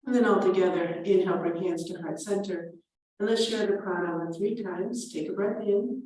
And then all together, inhale, bring hands to heart center. And let's share the pranayama 3 times. Take a breath in.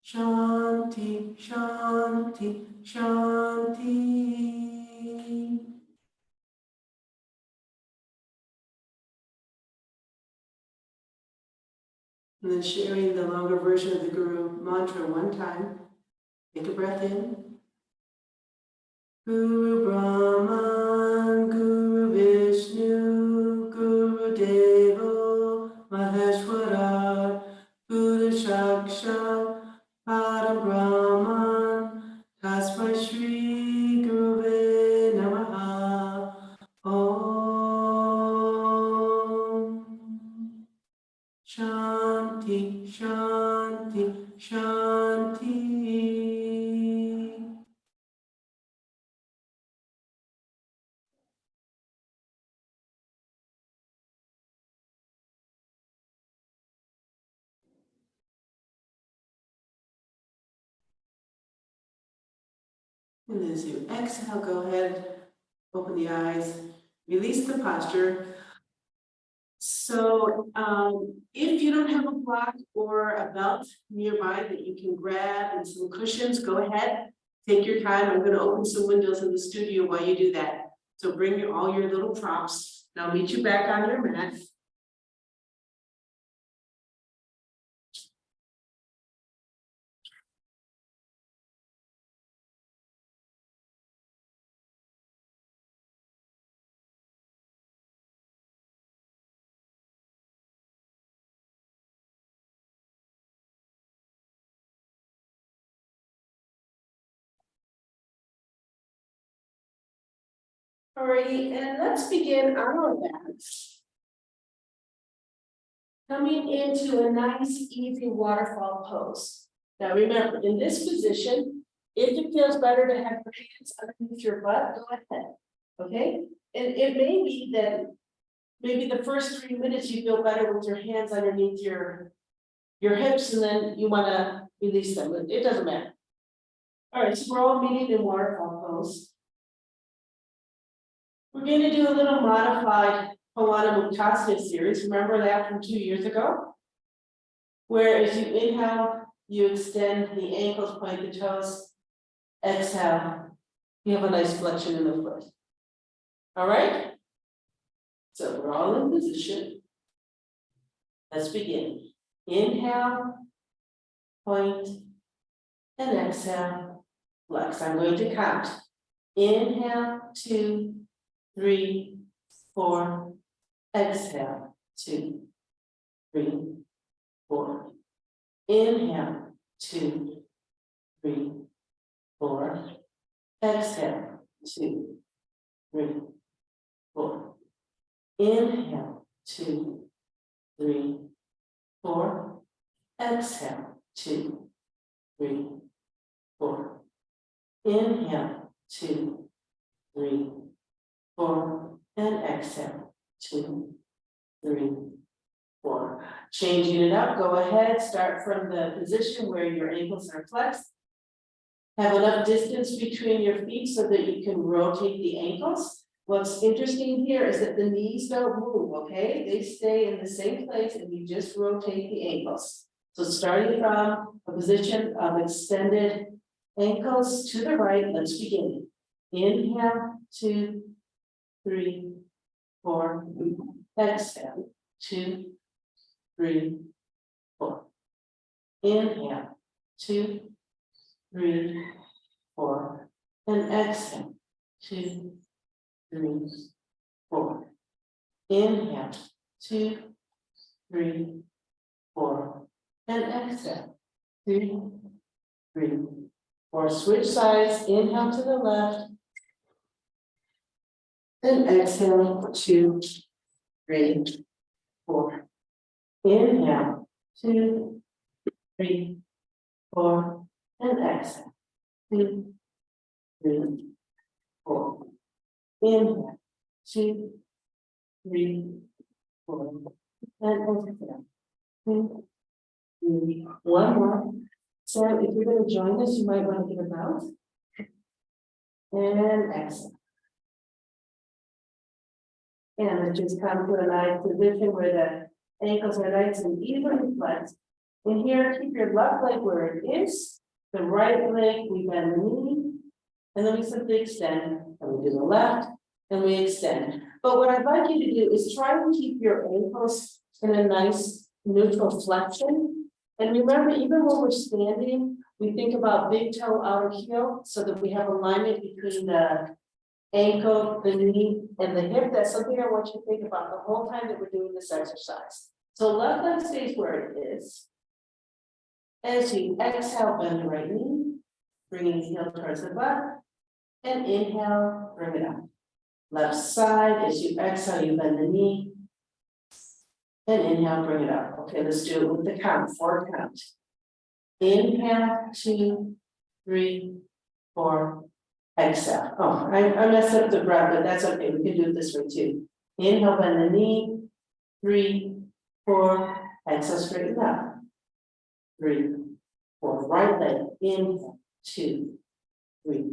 Shanti, Shanti, Shanti. And then sharing the longer version of the Guru mantra 1 time. Take a breath in. Guru Brahman, Guru Vishnu, Guru Devo, Maheshwara, Guru Sakshat, Param Brahman, Tasmai Shri Guruve Namaha. Om Shanti, Shanti, Shanti. And as you exhale, go ahead, open the eyes, release the posture. So if you don't have a block or a belt nearby that you can grab and some cushions, go ahead, take your time. I'm going to open some windows in the studio while you do that. So bring all your little props. And I'll meet you back on your mat. Alrighty, and let's begin on our backs. Coming into a nice, easy waterfall pose. Now remember, in this position, if it feels better to have your hands underneath your butt, go ahead, okay? And it may be that maybe the first 3 minutes you feel better with your hands underneath your hips, and then you want to release them. It doesn't matter. All right, so we're all meeting in waterfall pose. We're going to do a little modified Pavana Muktasana series. Remember that from 2 years ago? Where as you inhale, you extend the ankles, point the toes. Exhale, you have a nice flexion in the foot. All right? So we're all in position. Let's begin. Inhale, point, and exhale, flex. I'm going to count. Inhale, 2, 3, 4, exhale, 2, 3, 4. Inhale, 2, 3, 4. Exhale, 2, 3, 4. Inhale, 2, 3, 4. Exhale, 2, 3, 4. Inhale, 2, 3, 4, and exhale, 2, 3, 4. Changing it up, go ahead, start from the position where your ankles are flexed. Have enough distance between your feet so that you can rotate the ankles. What's interesting here is that the knees don't move, okay? They stay in the same place and you just rotate the ankles. So starting from a position of extended ankles to the right, let's begin. Inhale, 2, 3, 4. Exhale, 2, 3, 4. Inhale, 2, 3, 4. And exhale, 2, 3, 4. Inhale, 2, 3, 4. And exhale, 2, 3, 4. Switch sides. Inhale to the left. And exhale, 2, 3, 4. Inhale, 2, 3, 4. and exhale. 2, 3, 4. Inhale. 2, 3, 4. And exhale. 2, 3. One more. So if you're going to join us, you might want to give a bounce. And exhale. And let's just come to a nice position where the ankles are nice and evenly flexed. And here, keep your left leg where it is. The right leg, we bend the knee. And then we simply extend. And we do the left, and we extend. But what I'd like you to do is try to keep your ankles in a nice neutral flexion. And remember, even when we're standing, we think about big toe, outer heel, so that we have alignment between the ankle, the knee, and the hip. That's something I want you to think about the whole time that we're doing this exercise. So left leg stays where it is. As you exhale, bend the right knee, bringing the heel towards the butt, and inhale, bring it up. Left side, as you exhale, you bend the knee, and inhale, bring it up. Okay, let's do it with the count, 4 count. Inhale, 2, 3, 4. Exhale. Oh, I messed up the breath, but that's okay. We can do it this way too. Inhale, bend the knee. 3, 4. Exhale, straighten up. 3, 4. Right leg. Inhale. 2, 3,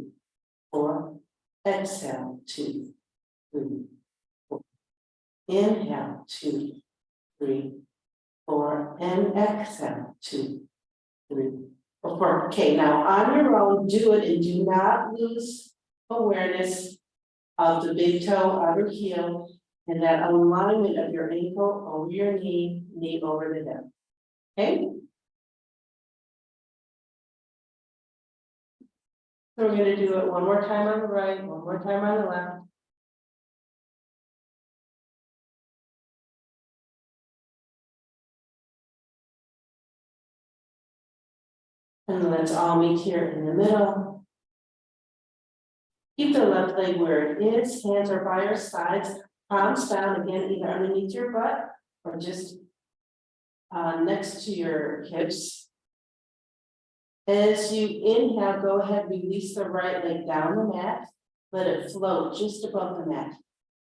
4. Exhale. 2, 3, 4. Inhale. 2, 3, 4. And exhale. 2, 3, 4. Okay, now on your own, do it and do not lose awareness of the big toe, outer heel, and that alignment of your ankle over your knee, knee over the hip. Okay? So we're going to do it one more time on the right, one more time on the left. And let's all meet here in the middle. Keep the left leg where it is. Hands are by your sides. Palms down again, either underneath your butt or just next to your hips. As you inhale, go ahead, release the right leg down the mat. Let it float just above the mat.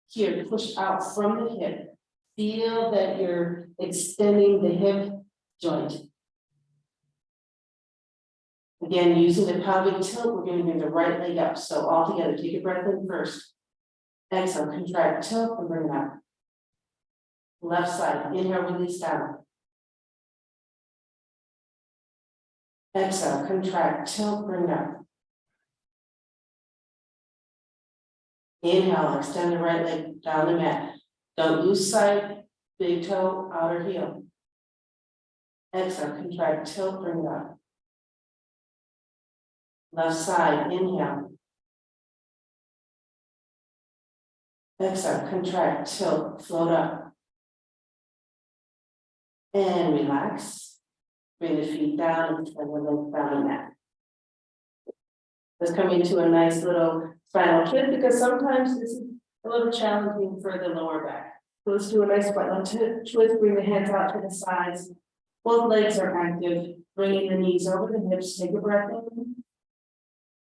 Here, push out from the hip. Feel that you're extending the hip joint. Again, using the pelvic tilt, we're going to bring the right leg up. So all together, take a breath in first. Exhale, contract, tilt, and bring it up. Left side, inhale, release down. Exhale, contract, tilt, bring it up. Inhale, extend the right leg down the mat. Don't lose sight, big toe, outer heel. Exhale, contract, tilt, bring it up. Left side, inhale. Exhale, contract, tilt, float up. And relax. Bring the feet down and the legs down the mat. Let's come into a nice little spinal twist because sometimes this is a little challenging for the lower back. So let's do a nice spinal twist, bring the hands out to the sides. Both legs are active, bringing the knees over the hips, take a breath in.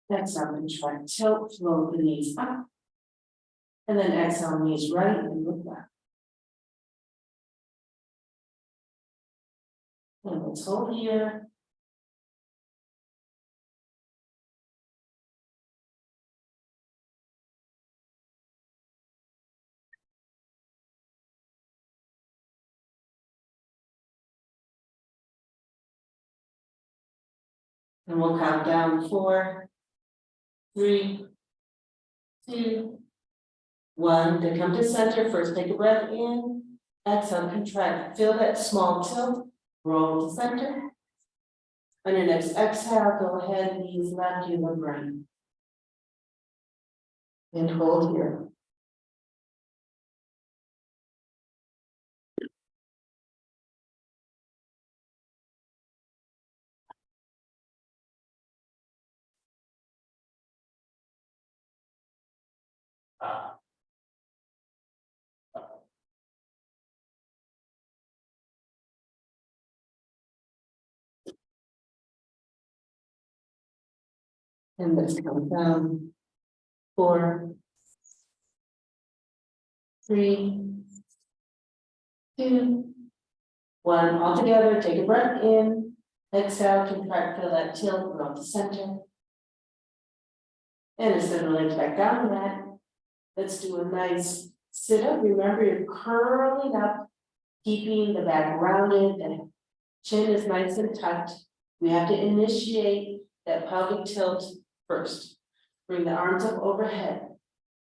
Exhale, contract, tilt, float the knees up. And then exhale, knees right and look back. And let's hold here. And we'll count down 4, 3, 2, 1. To come to center, first take a breath in. Exhale, contract. Feel that small tilt. Roll to center. On your next exhale, go ahead, knees left, you look right. And hold here. And let's count down. 4, 3, 2, 1. All together, take a breath in. Exhale, contract, feel that tilt around the center. And instead of legs back down the mat, let's do a nice sit up. Remember, you're curling up, keeping the back rounded, the chin is nice and tucked. We have to initiate that pelvic tilt first. Bring the arms up overhead.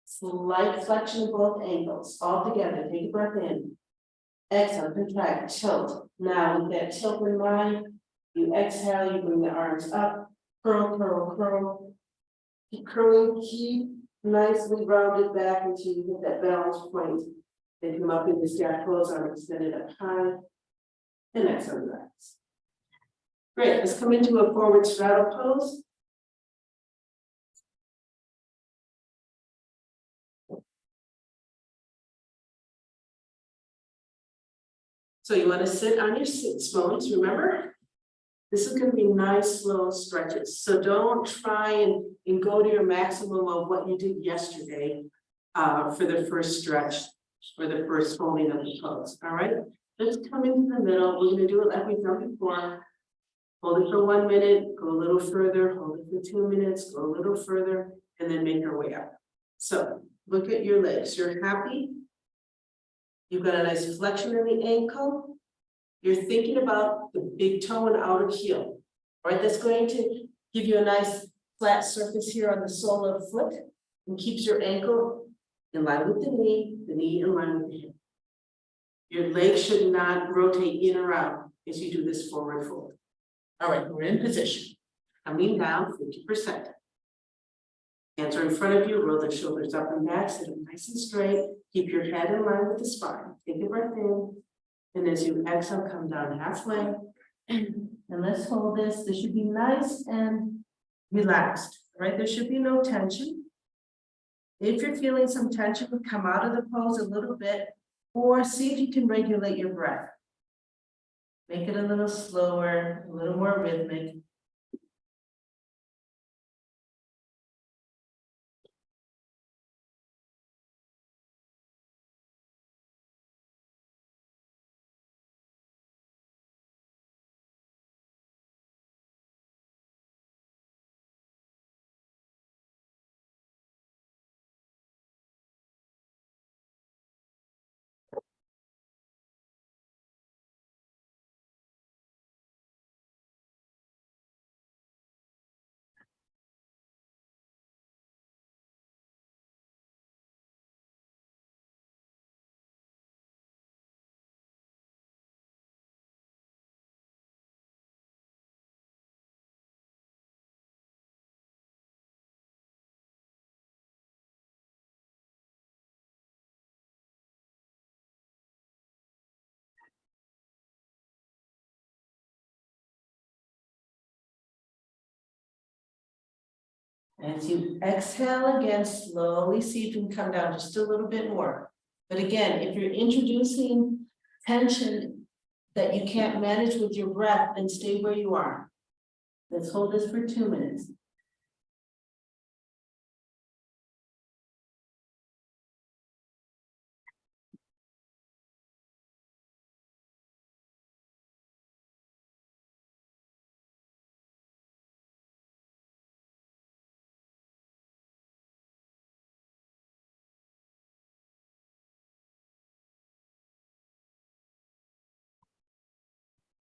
Slight flexion of both ankles. All together, take a breath in. Exhale, contract, tilt. Now with that tilt in mind, you exhale, you bring the arms up, curl, curl, curl. Keep curling, keep nicely rounded back until you hit that balance point. Then come up in this down close arm extended up high. And exhale, relax. Great, let's come into a forward straddle pose. So you want to sit on your sit bones, remember? This is going to be nice, slow stretches. So don't try and go to your maximum of what you did yesterday for the first stretch, for the first holding of the pose. All right, let's come into the middle. We're going to do it like we've done before. Hold it for 1 minute, go a little further, hold it for 2 minutes, go a little further, and then make your way up. So look at your legs. You're happy. You've got a nice flexion in the ankle. You're thinking about the big toe and outer heel, right? That's going to give you a nice flat surface here on the sole of the foot and keeps your ankle in line with the knee in line with the hip. Your legs should not rotate in or out as you do this forward fold. All right, we're in position. Coming down 50%. Hands are in front of you, roll the shoulders up and back, sit up nice and straight. Keep your head in line with the spine. Take a breath in. And as you exhale, come down halfway. And let's hold this. This should be nice and relaxed, right? There should be no tension. If you're feeling some tension, come out of the pose a little bit, or see if you can regulate your breath. Make it a little slower, a little more rhythmic. As you exhale again, slowly see if you can come down just a little bit more. But again, if you're introducing tension that you can't manage with your breath, then stay where you are. Let's hold this for 2 minutes.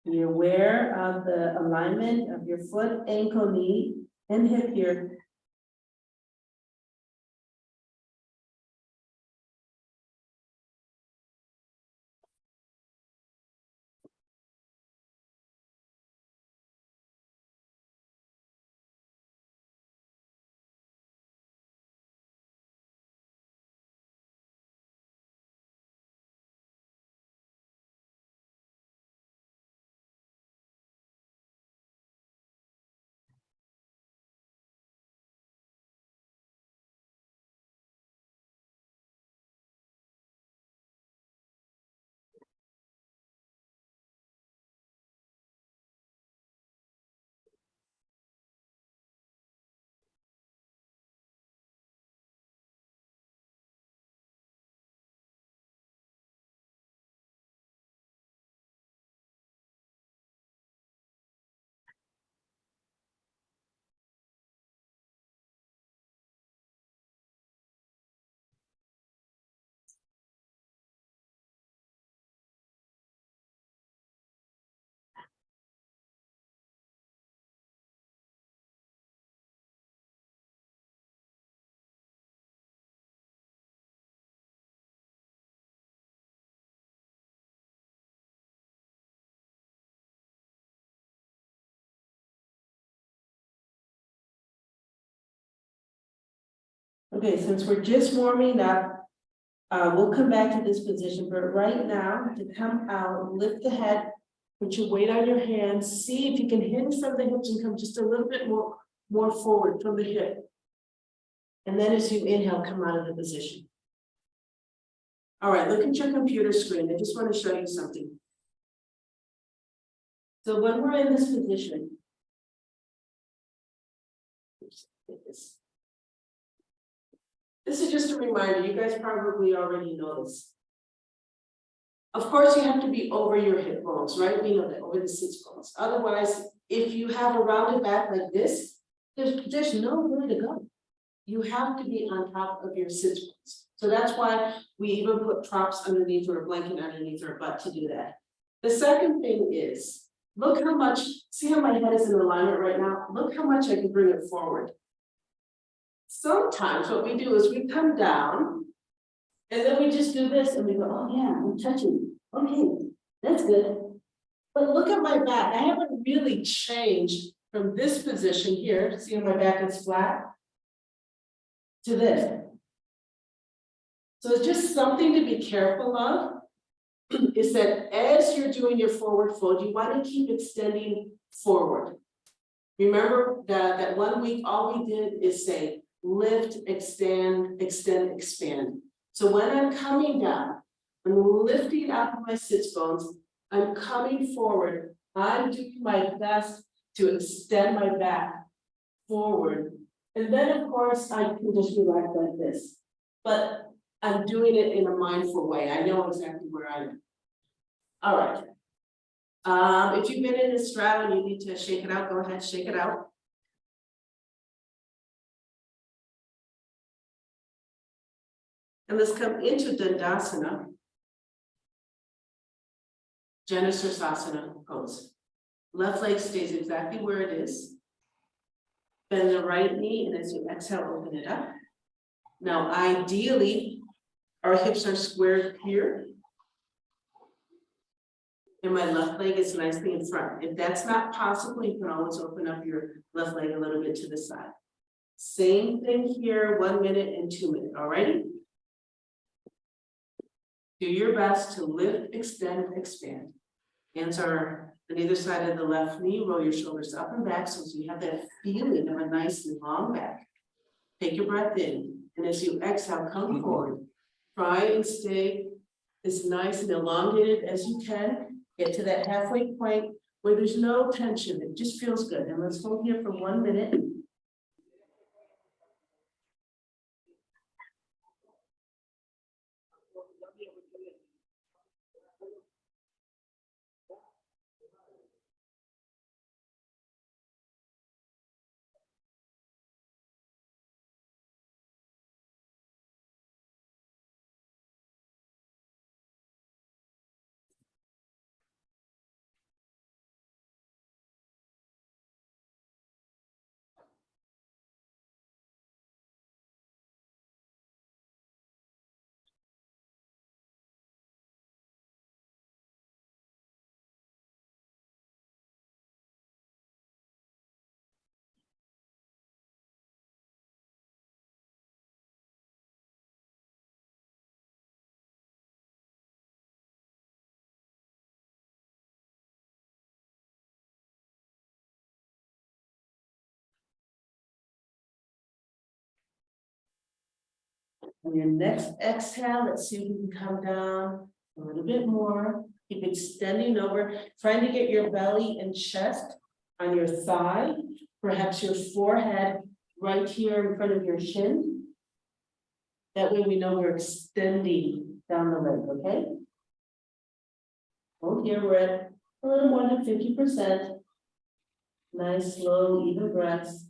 Be aware of the alignment of your foot, ankle, knee, and hip here. Okay, since we're just warming up, we'll come back to this position, but right now, to come out, lift the head, put your weight on your hands, see if you can hinge from the hips and come just a little bit more forward from the hip. And then as you inhale, come out of the position. All right, look at your computer screen. I just want to show you something. So when we're in this position, this is just a reminder, you guys probably already know this. Of course, you have to be over your hip bones, right? We know that, over the sits bones. Otherwise, if you have a rounded back like this, there's nowhere to go. You have to be on top of your sits bones. So that's why we even put props underneath or a blanket underneath our butt to do that. The second thing is, look how much, see how my head is in alignment right now? Look how much I can bring it forward. Sometimes what we do is we come down and then we just do this and we go, oh yeah, I'm touching. Okay, that's good. But look at my back. I haven't really changed from this position here. See how my back is flat? To this. So it's just something to be careful of, is that as you're doing your forward fold, you want to keep extending forward. Remember that 1 week, all we did is say, lift, extend, extend, expand. So when I'm coming down, I'm lifting up my sits bones, I'm coming forward, I'm doing my best to extend my back forward. And then of course I can just relax like this, but I'm doing it in a mindful way. I know exactly where I am. All right. If you've been in a straddle and you need to shake it out, go ahead, shake it out. And let's come into Dandasana, Janusasana pose. Left leg stays exactly where it is. Bend the right knee, and as you exhale, open it up. Now, ideally, our hips are squared here. And my left leg is nicely in front. If that's not possible, you can always open up your left leg a little bit to the side. Same thing here, 1 minute and 2 minutes, all right? Do your best to lift, extend, expand. Hands are on either side of the left knee, roll your shoulders up and back so you have that feeling of a nice and long back. Take your breath in, and as you exhale, come forward. Try and stay as nice and elongated as you can. Get to that halfway point where there's no tension, it just feels good. And let's hold here for 1 minute. On your next exhale, let's see if we can come down a little bit more. Keep extending over, trying to get your belly and chest on your thigh, perhaps your forehead right here in front of your shin. That way we know we're extending down the leg, okay? Hold here, we're at a little more than 50%. Nice, slow, even breaths.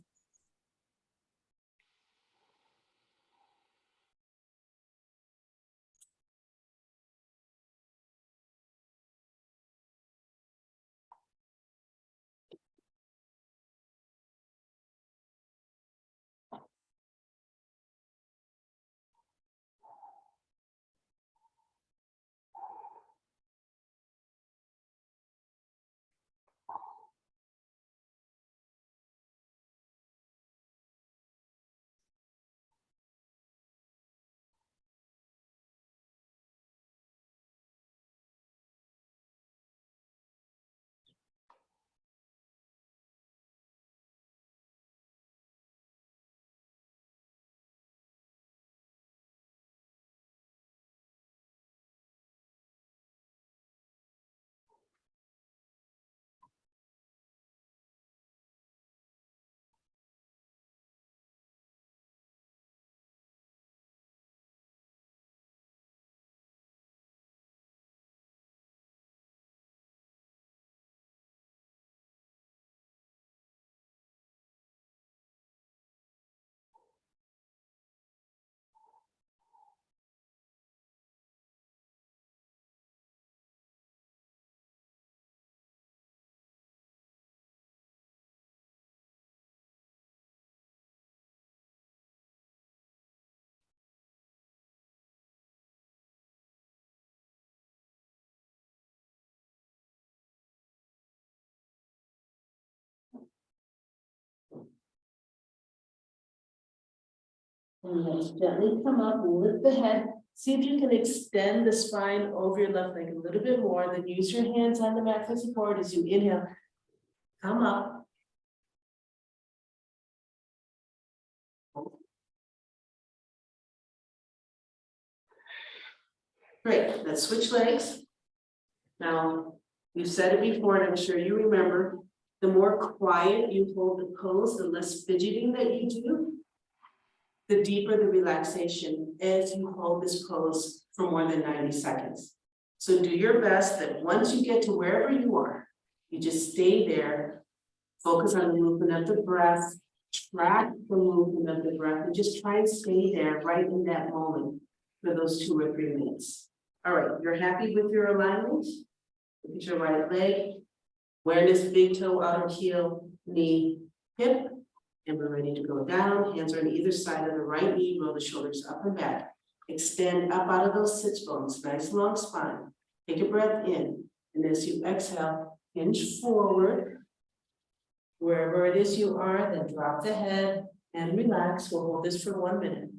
And let's gently come up, lift the head. See if you can extend the spine over your left leg a little bit more, then use your hands on the mat for support as you inhale. Come up. Great, let's switch legs. Now, we've said it before, and I'm sure you remember, the more quiet you hold the pose, the less fidgeting that you do, the deeper the relaxation as you hold this pose for more than 90 seconds. So do your best that once you get to wherever you are, you just stay there, focus on the movement of the breath, track the movement of the breath, and just try and stay there right in that moment for those 2 or 3 minutes. All right, you're happy with your alignment? Look at your right leg, awareness, big toe, outer heel, knee, hip, and we're ready to go down. Hands are on either side of the right knee, roll the shoulders up and back. Extend up out of those sits bones, nice long spine. Take a breath in, and as you exhale, hinge forward. Wherever it is you are, then drop the head and relax. We'll hold this for 1 minute.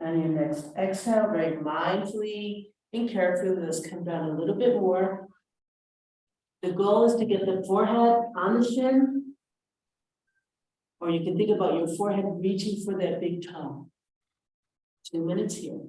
On your next exhale, very mindfully and carefully, let's come down a little bit more. The goal is to get the forehead on the shin, or you can think about your forehead reaching for that big toe. 2 minutes here.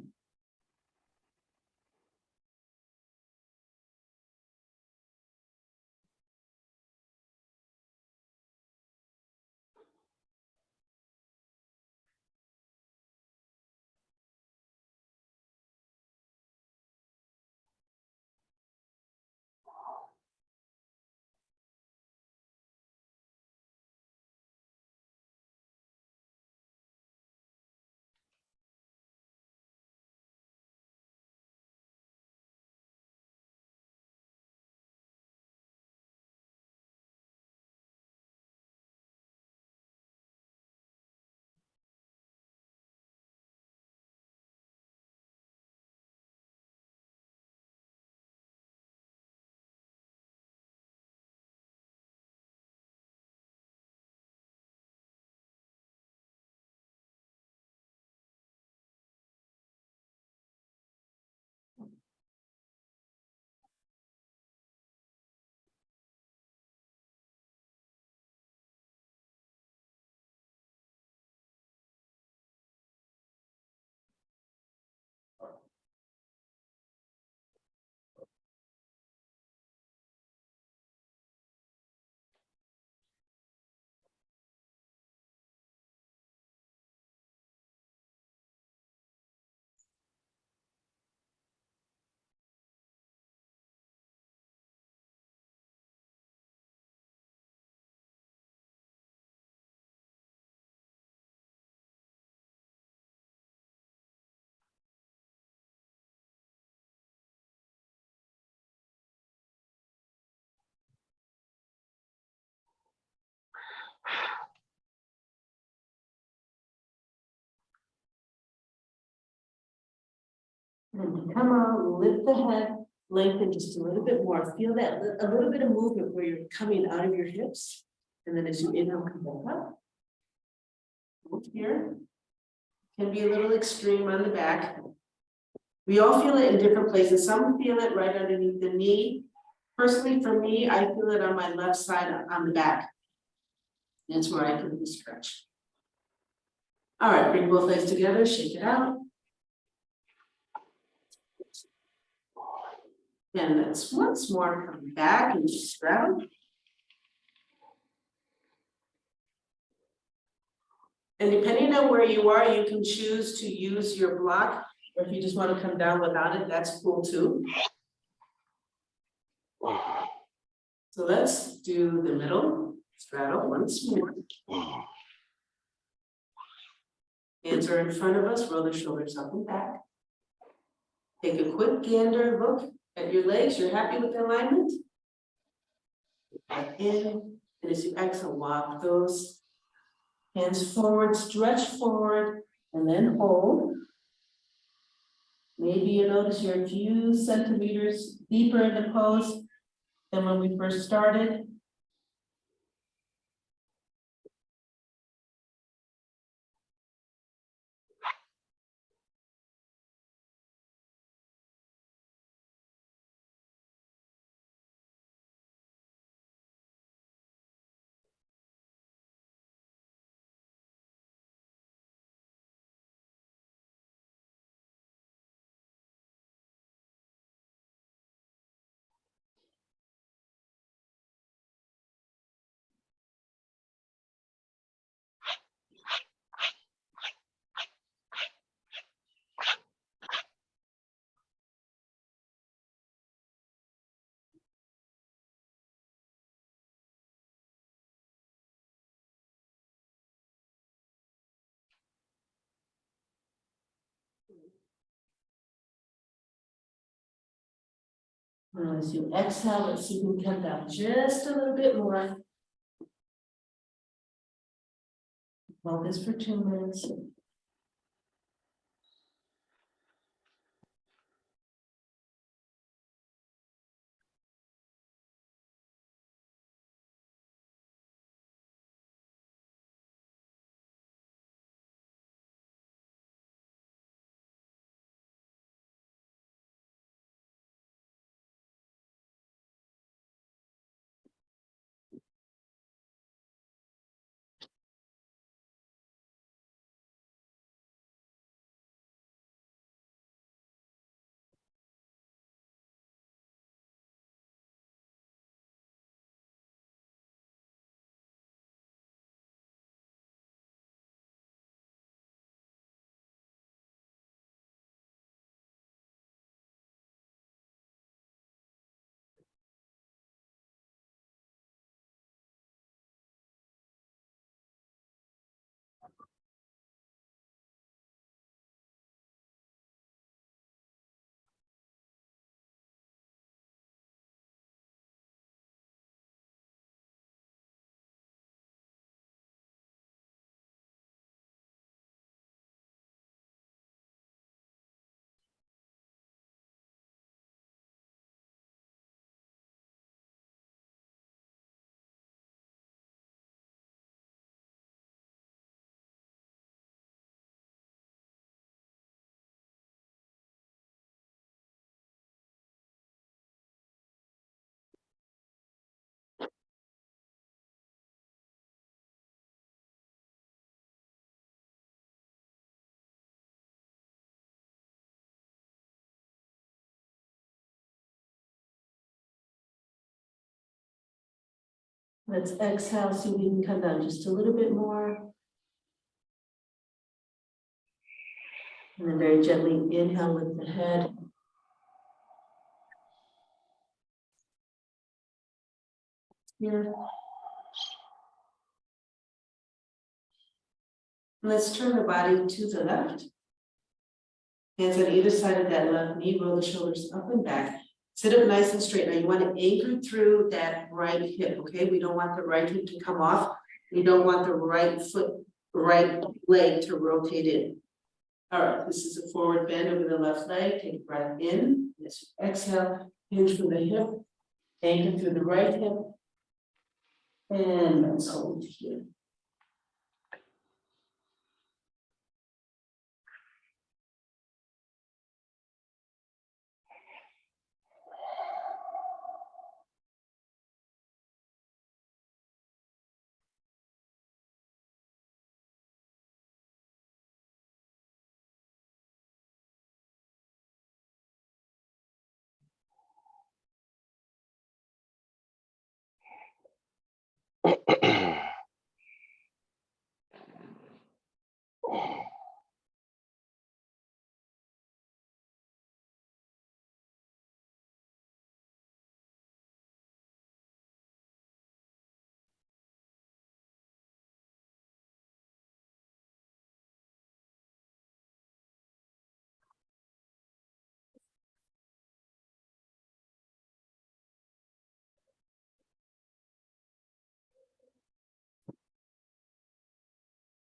And come on, lift the head, lengthen just a little bit more. Feel that a little bit of movement where you're coming out of your hips. And then as you inhale, come back up. Hold here. Can be a little extreme on the back. We all feel it in different places. Some feel it right underneath the knee. Personally, for me, I feel it on my left side on the back. That's where I can stretch. All right, bring both legs together, shake it out. And let's once more come back and straddle. And depending on where you are, you can choose to use your block, or if you just want to come down without it, that's cool too. So let's do the middle straddle once more. Hands are in front of us, roll the shoulders up and back. Take a quick gander look at your legs. You're happy with the alignment? Back in, and as you exhale, walk those hands forward, stretch forward, and then hold. Maybe you notice you're a few centimeters deeper in the pose than when we first started. As you exhale, let's see if we can come down just a little bit more. Hold this for 2 minutes. Let's exhale, see if we can come down just a little bit more. And then very gently inhale with the head. Here. Let's turn the body to the left. Hands on either side of that left knee, roll the shoulders up and back. Sit up nice and straight. Now you want to anchor through that right hip, okay? We don't want the right hip to come off. We don't want the right foot, right leg to rotate in. All right, this is a forward bend over the left leg. Take a breath in. Yes, exhale, hinge from the hip, anchor through the right hip. And let's hold here.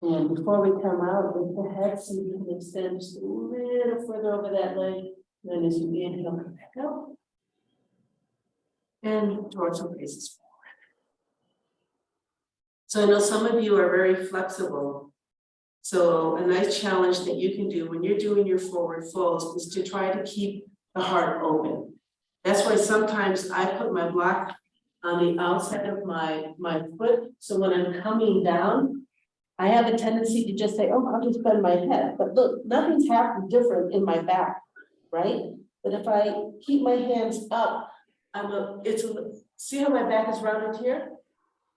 And before we come out with the head, so you can extend just a little further over that leg. Then as you inhale, come back up. And torso faces forward. So I know some of you are very flexible. So a nice challenge that you can do when you're doing your forward folds is to try to keep the heart open. That's why sometimes I put my block on the outside of my foot. So when I'm coming down, I have a tendency to just say, oh, I'll just bend my head. But look, nothing's happened different in my back, right? But if I keep my hands up, see how my back is rounded here?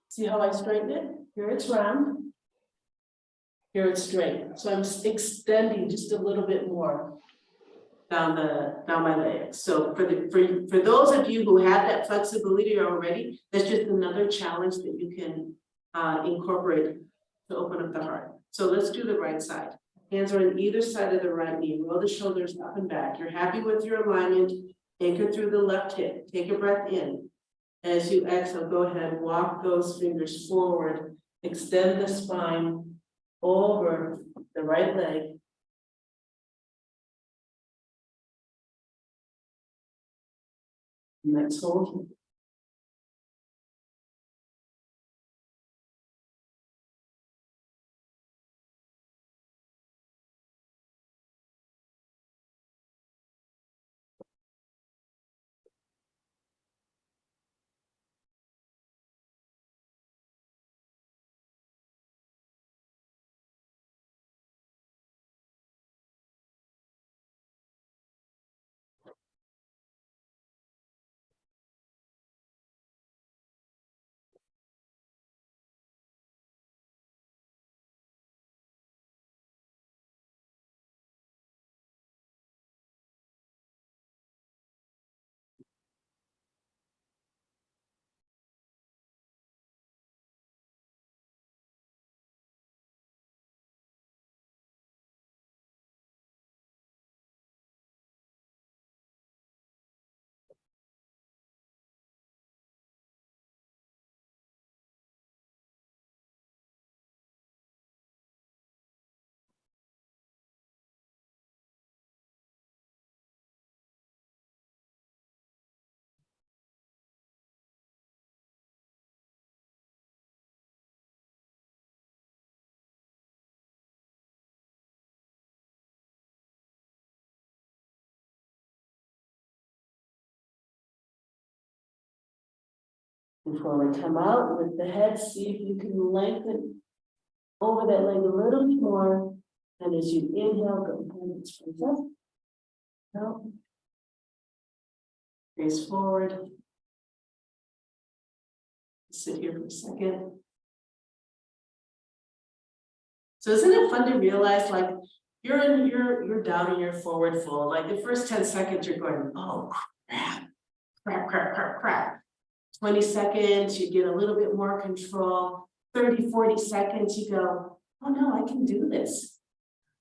See how I straighten it? Here it's round. Here it's straight. So I'm extending just a little bit more down my legs. So for those of you who have that flexibility already, that's just another challenge that you can incorporate to open up the heart. So let's do the right side. Hands are on either side of the right knee. Roll the shoulders up and back. You're happy with your alignment. Anchor through the left hip. Take a breath in. As you exhale, go ahead, walk those fingers forward. Extend the spine over the right leg. And let's hold. Before we come out with the head, see if you can lengthen over that leg a little bit more. And as you inhale, go ahead and spread up. Out. Face forward. Sit here for a second. So isn't it fun to realize, like, you're down in your forward fold. Like the first 10 seconds, you're going, oh crap. 20 seconds, you get a little bit more control. 30, 40 seconds, you go, oh no, I can do this.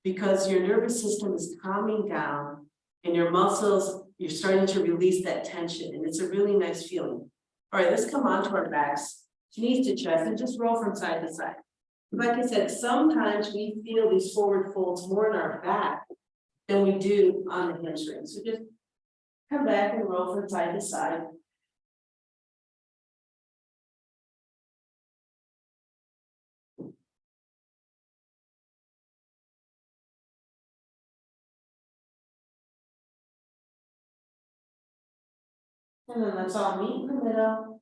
Because your nervous system is calming down and your muscles, you're starting to release that tension. And it's a really nice feeling. All right, let's come onto our backs, knees to chest, and just roll from side to side. Like I said, sometimes we feel these forward folds more in our back than we do on the hamstrings. So just come back and roll from side to side. And then let's all meet in the middle.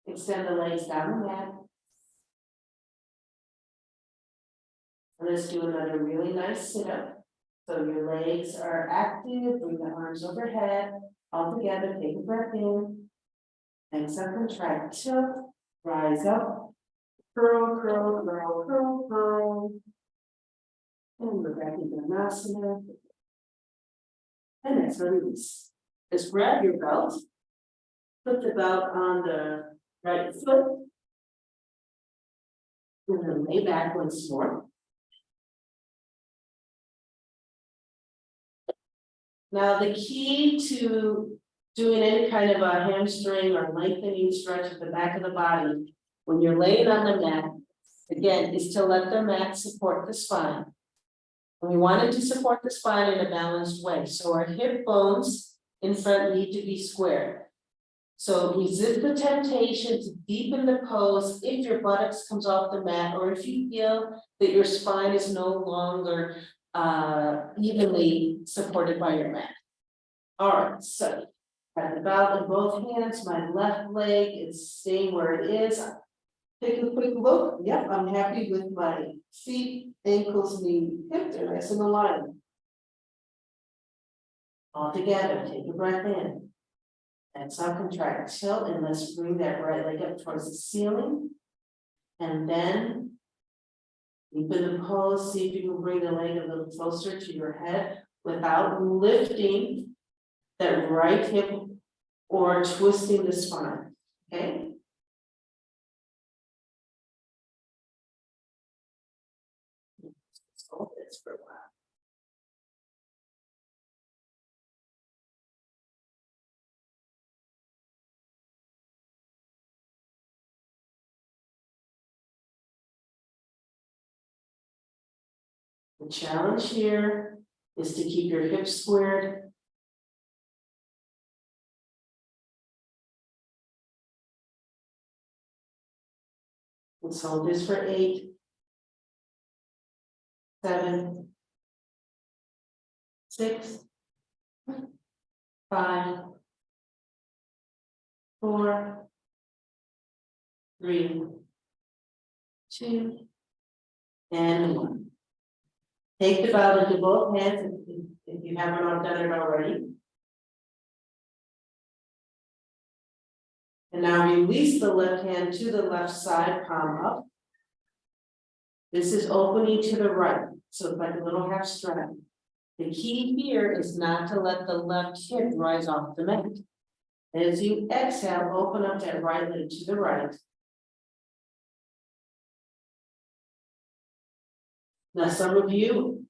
Extend the legs down the mat. And let's do another really nice sit-up. So your legs are active, bring the arms overhead. All together, take a breath in. Exhale, contract, tilt, rise up, curl, curl, curl, curl, curl. And we're back into Namaste. And exhale, release. Just grab your belt, put the belt on the right foot, and then lay back once more. Now, the key to doing any kind of a hamstring or lengthening stretch of the back of the body, when you're laying on the mat, again, is to let the mat support the spine. And we want it to support the spine in a balanced way. So our hip bones in front need to be squared. So resist the temptation to deepen the pose if your buttocks comes off the mat, or if you feel that your spine is no longer evenly supported by your mat. All right, so I have the belt in both hands, my left leg is staying where it is. Take a quick look. Yep, I'm happy with my feet, ankles, knee, hip, they're nice and aligned. All together, take a breath in. Exhale, contract, tilt, and let's bring that right leg up towards the ceiling. And then deepen the pose, see if you can bring the leg a little closer to your head without lifting that right hip or twisting the spine, okay? Let's hold this for a while. The challenge here is to keep your hips squared. Let's hold this for 8, 7, 6, 5, 4, 3, 2, and 1. Take the belt into both hands if you haven't done it already. And now release the left hand to the left side, palm up. This is opening to the right, so it's like a little half strap. The key here is not to let the left hip rise off the mat. As you exhale, open up that right leg to the right. Now, some of you,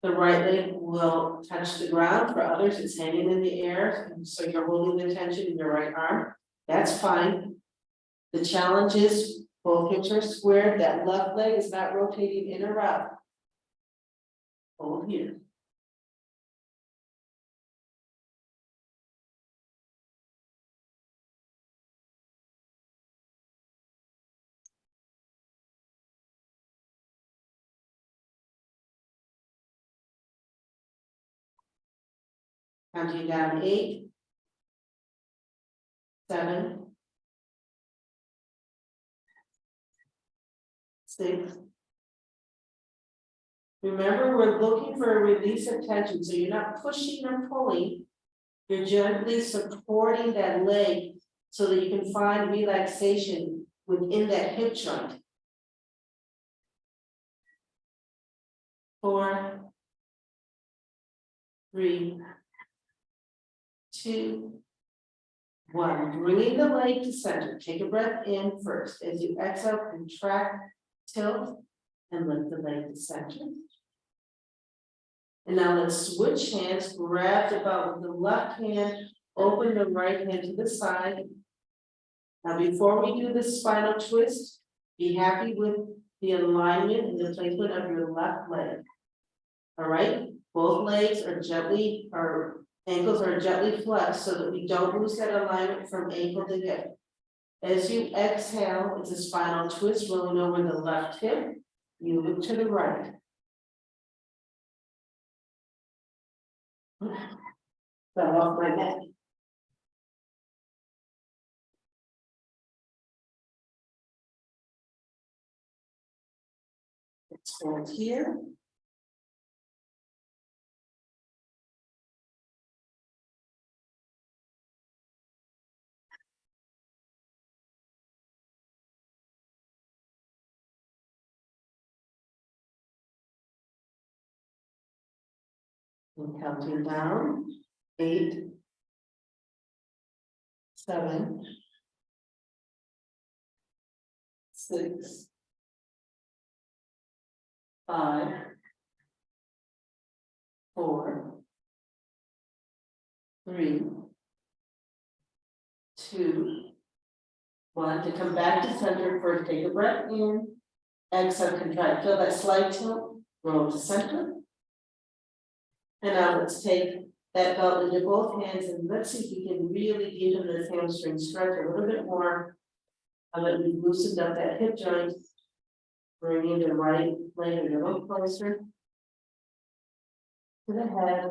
the right leg will touch the ground. For others, it's hanging in the air. And so you're holding the tension in your right arm. That's fine. The challenge is both hips are squared. That left leg is not rotating in or out. Hold here. Counting down 8, 7, 6. Remember, we're looking for a release of tension, so you're not pushing or pulling. You're gently supporting that leg so that you can find relaxation within that hip joint. 4, 3, 2, 1. Bringing the leg to center. Take a breath in first. As you exhale, contract, tilt, and lift the leg to center. And now let's switch hands. Grab the belt with the left hand. Open the right hand to the side. Now, before we do the spinal twist, be happy with the alignment and the placement of your left leg. All right, both legs are gently, or ankles are gently flexed so that we don't lose that alignment from ankle to hip. As you exhale, it's a spinal twist, rolling over the left hip. You look to the right. Fell off my neck. Let's hold here. And counting down, 8, 7, 6, 5, 4, 3, 2, 1. To come back to center, first take a breath in, exhale, contract, feel that slight tilt, roll to center. And now let's take that belt into both hands and let's see if we can really deepen this hamstring stretch a little bit more. And then we've loosened up that hip joint, bringing the right leg a little closer to the head.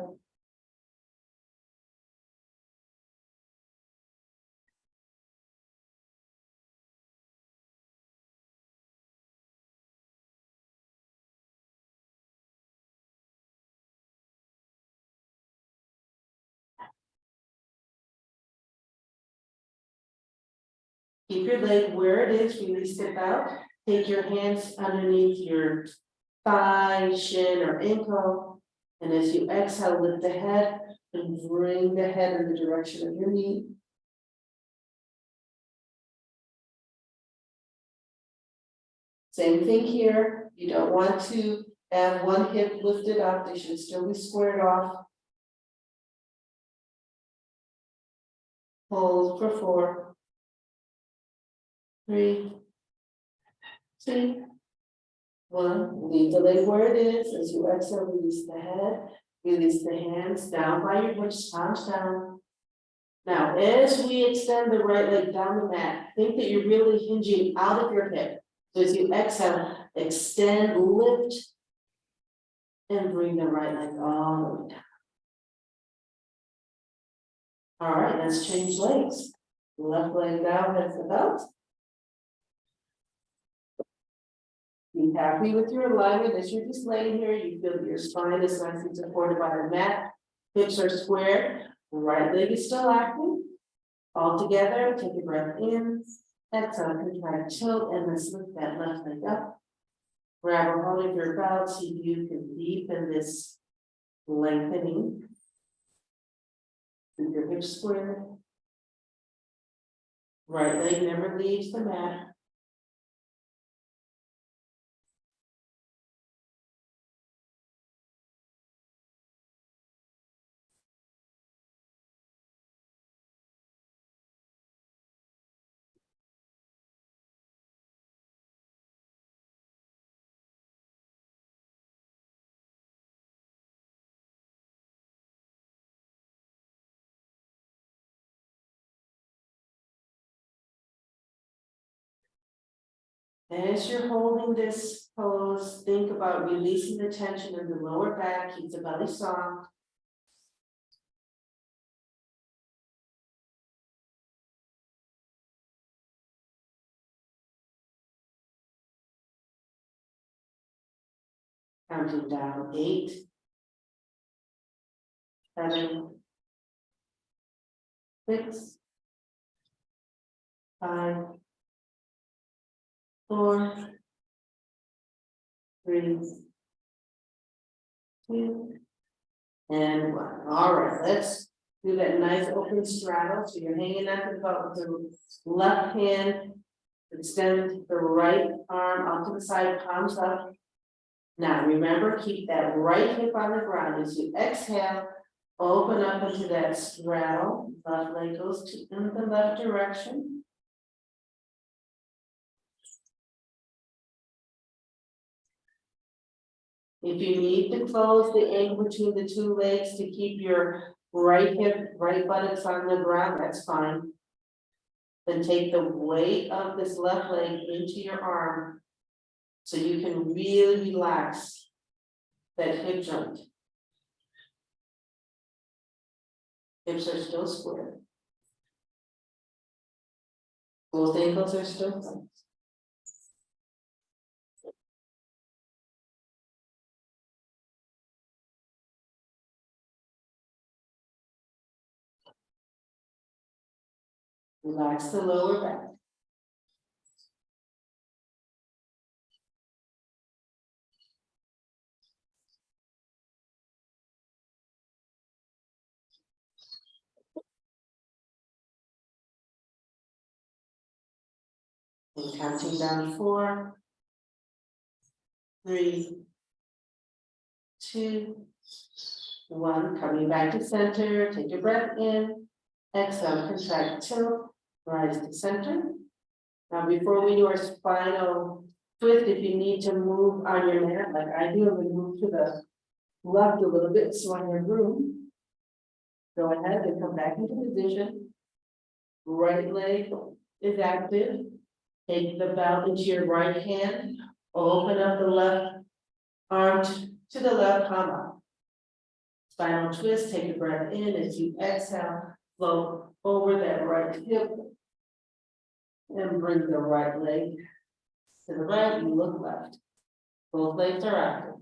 Keep your leg where it is, release it out. Take your hands underneath your thigh, shin, or ankle. And as you exhale, lift the head and bring the head in the direction of your knee. Same thing here. You don't want to have one hip lifted up. They should still be squared off. Hold for 4, 3, 2, 1. Leave the leg where it is. As you exhale, release the head, release the hands down by your hips, palms down. Now, as we extend the right leg down the mat, think that you're really hinging out of your hip. So as you exhale, extend, lift, and bring the right leg all the way down. All right, let's change legs. Left leg down as the belt. Be happy with your alignment as you're just laying here. You feel that your spine is nicely supported by the mat. Hips are squared. Right leg is still active. All together, take a breath in. Exhale, contract, tilt, and let's lift that left leg up. Grab a hold of your belt, see if you can deepen this lengthening. Keep your hips squared. Right leg never leaves the mat. As you're holding this pose, think about releasing the tension in the lower back, keep the belly soft. Counting down, 8, 7, 6, 5, 4, 3, 2, and 1. All right, let's do that nice open straddle. So you're hanging at the belt with the left hand. Extend the right arm out to the side, palms up. Now remember, keep that right hip on the ground. As you exhale, open up into that straddle. Left leg goes in the left direction. If you need to close the angle between the two legs to keep your right hip, right buttocks on the ground, that's fine. Then take the weight of this left leg into your arm so you can really relax that hip joint. Hips are still square. Both ankles are still tight. Relax the lower back. And counting down 4, 3, 2, 1. Coming back to center. Take a breath in. Exhale, contract, tilt, rise to center. Now, before we do our spinal twist, if you need to move on your mat, like I do, I'm going to move to the left a little bit, so on your room. Go ahead and come back into position. Right leg is active. Take the belt into your right hand. Open up the left arm to the left palm up. Spinal twist, take a breath in as you exhale, float over that right hip. And bring the right leg to the right, you look left. Both legs are active.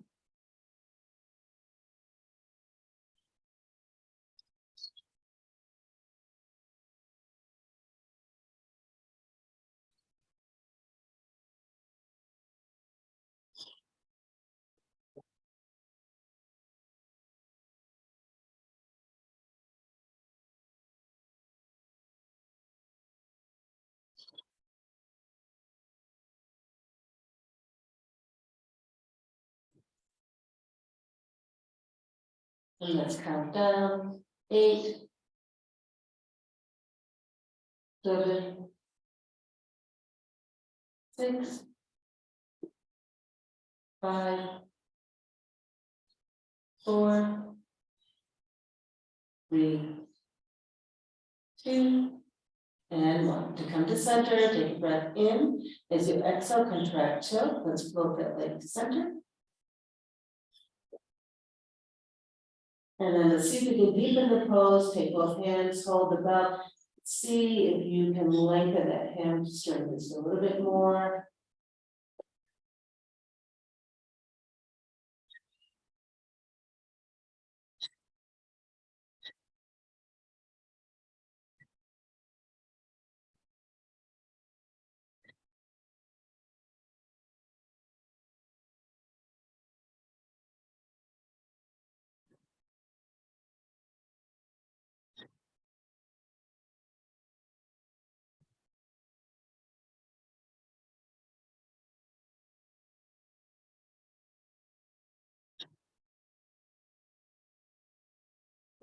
And let's count down. 8, 7, 6, 5, 4, 3, 2, and 1. To come to center, take a breath in. As you exhale, contract, tilt. Let's float that leg to center. And then let's see if we can deepen the pose. Take both hands, hold the belt. See if you can lengthen that hamstring just a little bit more.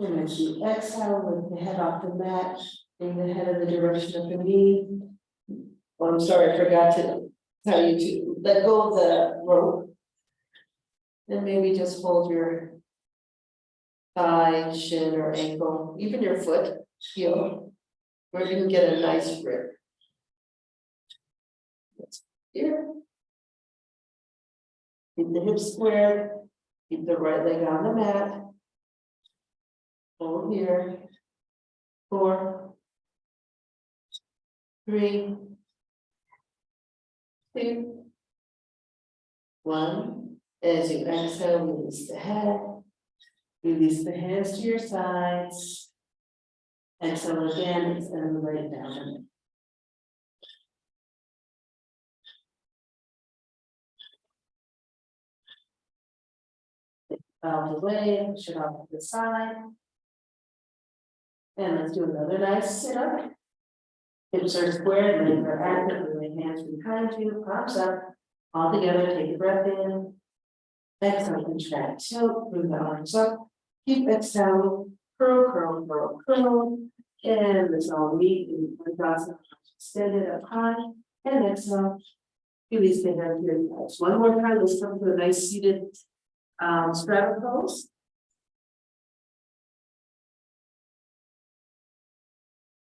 And as you exhale, with the head off the mat, bring the head in the direction of the knee. Oh, I'm sorry, I forgot to tell you to let go of the rope. And maybe just hold your thigh, shin, or ankle, even your foot, heel, where you can get a nice grip. That's here. Keep the hips squared, keep the right leg on the mat. Hold here. 4, 3, 2, 1. As you exhale, release the head. Release the hands to your sides. Exhale again, extend the leg down. Out the way, push it off to the side. And let's do another nice sit up. Hips are squared, legs are active, bring hands behind you, palms up. All together, take a breath in. Exhale, contract, tilt, bring the arms up. Keep exhaling, curl, curl, curl, curl. And let's all meet in Vajrasana. Stand it up high and exhale. Release the hand here. One more time, let's come to a nice seated straddle pose.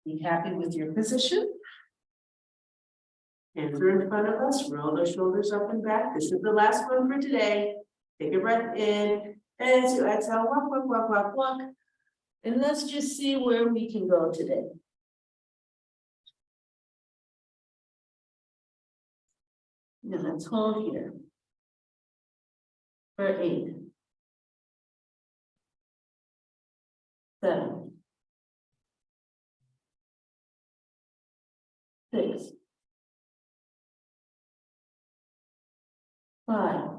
Be happy with your position. Hands are in front of us, roll the shoulders up and back. This is the last one for today. Take a breath in. As you exhale, walk, walk, walk, walk, walk. And let's just see where we can go today. And let's hold here for 8, 7, 6, 5,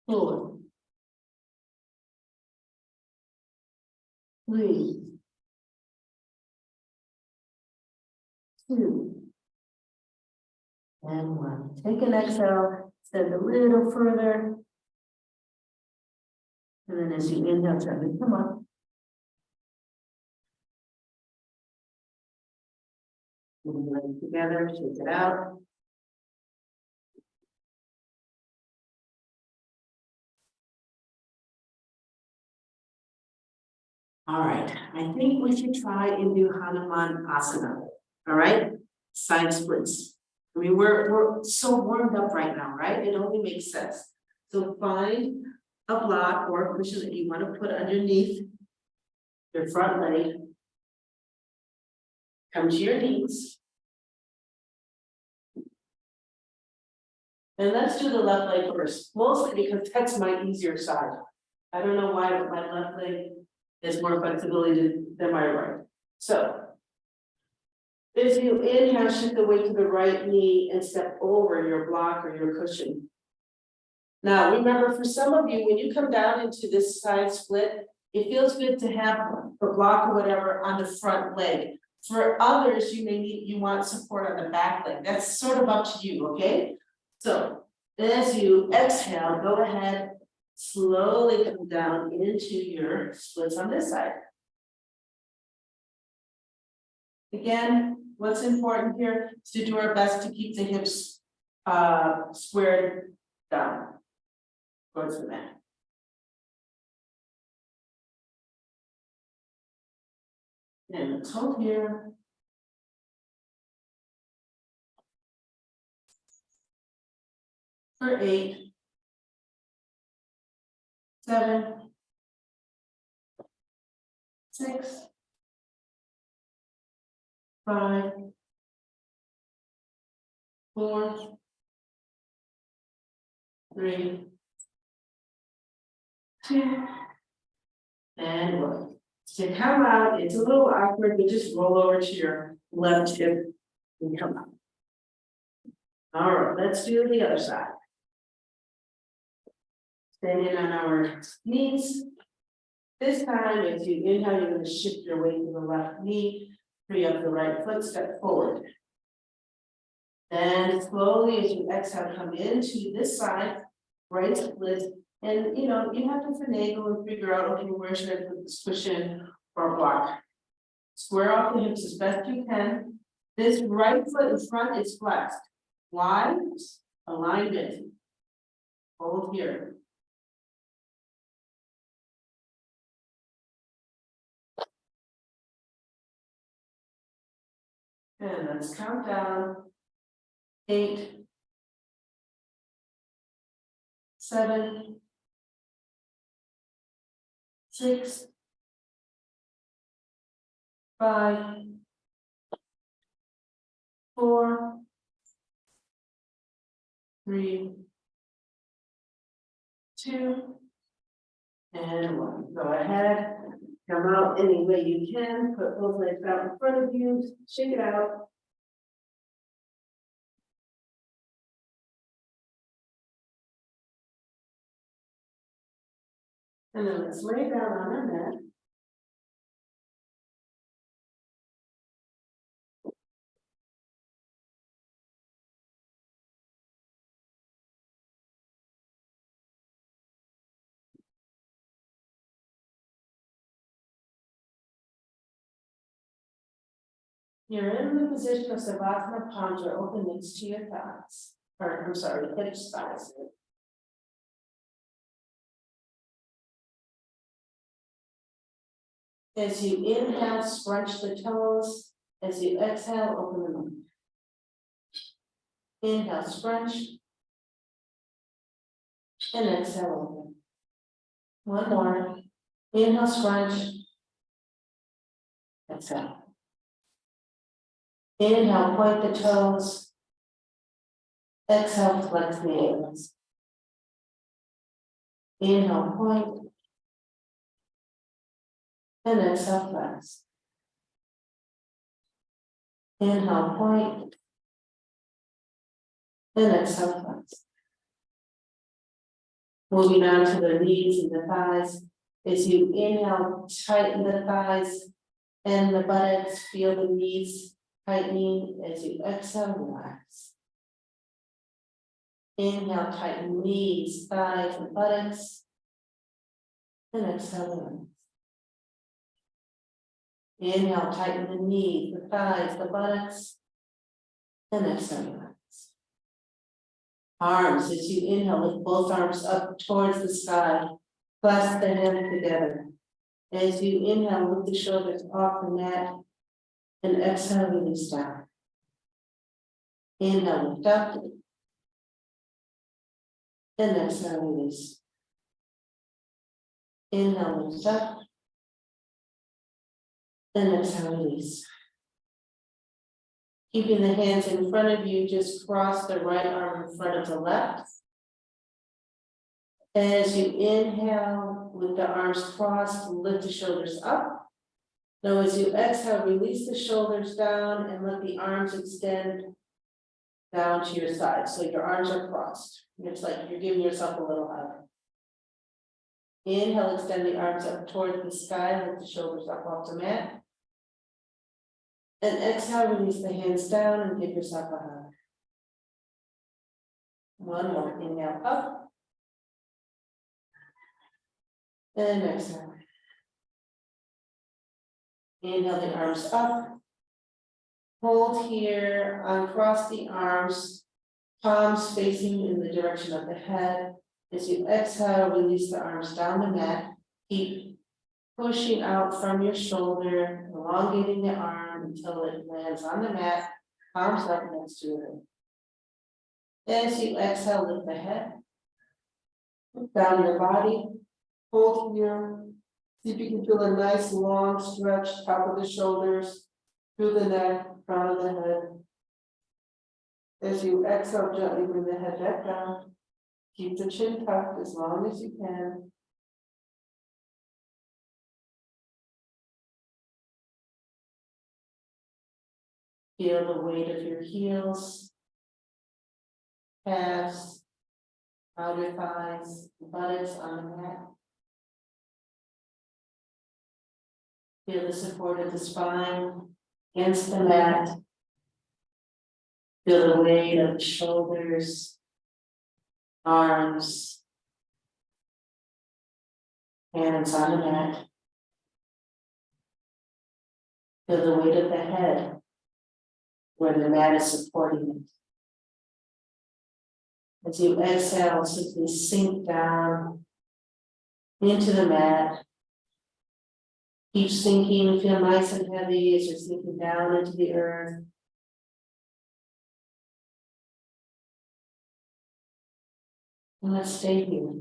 4, 3, 2. And 1. Take an exhale, extend a little further. And then as you inhale, gently come up. Together, shake it out. All right, I think we should try and do Hanuman Asana. All right, side splits. I mean, we're so warmed up right now, right? It only makes sense. So find a block or a cushion that you want to put underneath your front leg. Come to your knees. And let's do the left leg first, mostly because that's my easier side. I don't know why, but my left leg is more flexibility than my right. So, as you inhale, shift the weight to the right knee and step over your block or your cushion. Now, remember, for some of you, when you come down into this side split, it feels good to have a block or whatever on the front leg. For others, you want support on the back leg. That's sort of up to you, okay? So, as you exhale, go ahead, slowly come down into your splits on this side. Again, what's important here is to do our best to keep the hips squared down towards the mat. And let's hold here. For 8, 7, 6, 5, 4, 3, 2, and 1. To come out, it's a little awkward, but just roll over to your left hip and come out. All right, let's do the other side. Standing on our knees. This time, as you inhale, you're going to shift your weight to the left knee, free up the right foot, step forward. Then slowly, as you exhale, come into this side, right split, and you have to finagle and figure out, okay, where should I put this cushion or block? Square off the hips as best you can. This right foot in front is flexed. Why? Alignment. Hold here. And let's count down. 8, 7, 6, 5, 4, 3, 2, and 1. Go ahead, come out any way you can, put both legs out in front of you, shake it out. And then let's lay down on our mat. You're in the position of Savasana Pandra, open knees to your thighs. Or, I'm sorry, hips, thighs. As you inhale, scrunch the toes. As you exhale, open them up. Inhale, scrunch. And exhale, open. One more. Inhale, scrunch. Exhale. Inhale, point the toes. Exhale, flex the ankles. Inhale, point. And exhale, flex. Inhale, point. And exhale, flex. Moving on to the knees and the thighs. As you inhale, tighten the thighs and the buttocks, feel the knees tightening as you exhale, relax. Inhale, tighten knees, thighs, and buttocks. And exhale, relax. Inhale, tighten the knees, the thighs, the buttocks. And exhale, relax. Arms, as you inhale, lift both arms up towards the sky. Clasp the hands together. As you inhale, lift the shoulders off the mat. And exhale, release down. Inhale, lift up. And exhale, release. Inhale, lift up. And exhale, release. Keeping the hands in front of you, just cross the right arm in front of the left. As you inhale, with the arms crossed, lift the shoulders up. Now as you exhale, release the shoulders down and let the arms extend down to your side. So your arms are crossed. It's like you're giving yourself a little hug. Inhale, extend the arms up toward the sky, lift the shoulders up off the mat. And exhale, release the hands down and give yourself a hug. One more, inhale up. And exhale. Inhale the arms up. Hold here, uncross the arms, palms facing in the direction of the head. As you exhale, release the arms down the mat. Keep pushing out from your shoulder, elongating the arm until it lands on the mat, palms up next to it. As you exhale, lift the head, look down your body, hold here. See if you can feel a nice long stretch, top of the shoulders, through the neck, front of the head. As you exhale, gently bring the head back down. Keep the chin tucked as long as you can. Feel the weight of your heels, calves, outer thighs, buttocks on the mat. Feel the support of the spine against the mat. Feel the weight of the shoulders, arms, hands on the mat. Feel the weight of the head where the mat is supporting it. As you exhale, simply sink down into the mat. Keep sinking, feel nice and heavy as you're sinking down into the earth. And let's stay here.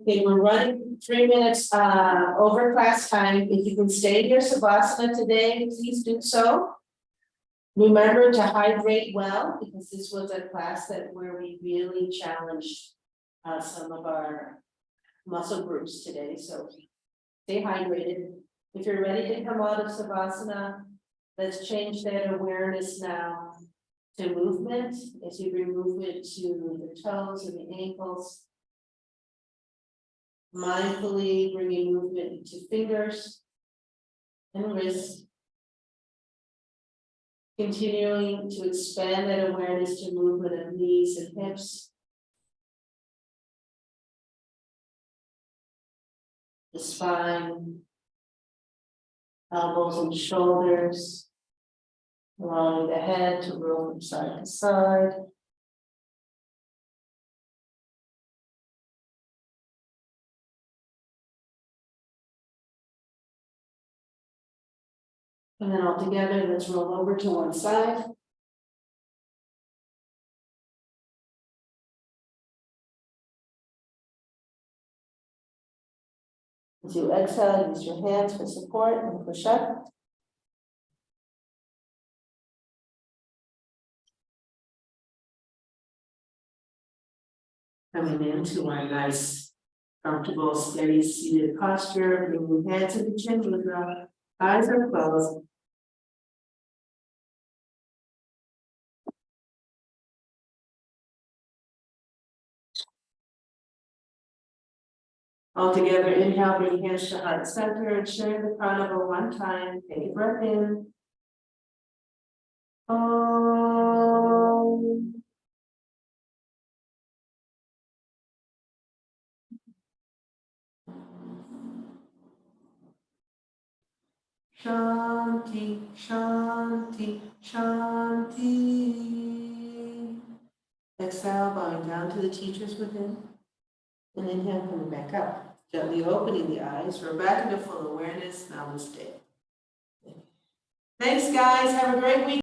Okay, we're running 3 minutes over class time. If you can stay in your Savasana today, please do so. Remember to hydrate well, because this was a class where we really challenged some of our muscle groups today. So stay hydrated. If you're ready to come out of Savasana, let's change that awareness now to movement. As you bring movement to the toes and the ankles. Mindfully bringing movement to fingers, and wrist. Continuing to expand that awareness to movement of knees and hips. The spine, elbows and shoulders, allowing the head to roll from side to side. And then all together, let's roll over to one side. As you exhale, use your hands for support and push up. Coming into our nice, comfortable, steady seated posture, bringing hands to the chin with the eyes are closed. All together, inhale, bring hands to heart center and share the pranava one time. Take a breath in. Om. Shanti, Shanti, Shanti. Exhale, bowing down to the teachers within. And inhale, coming back up. Gently opening the eyes. We're back into full awareness. Namaste. Thanks, guys. Have a great week.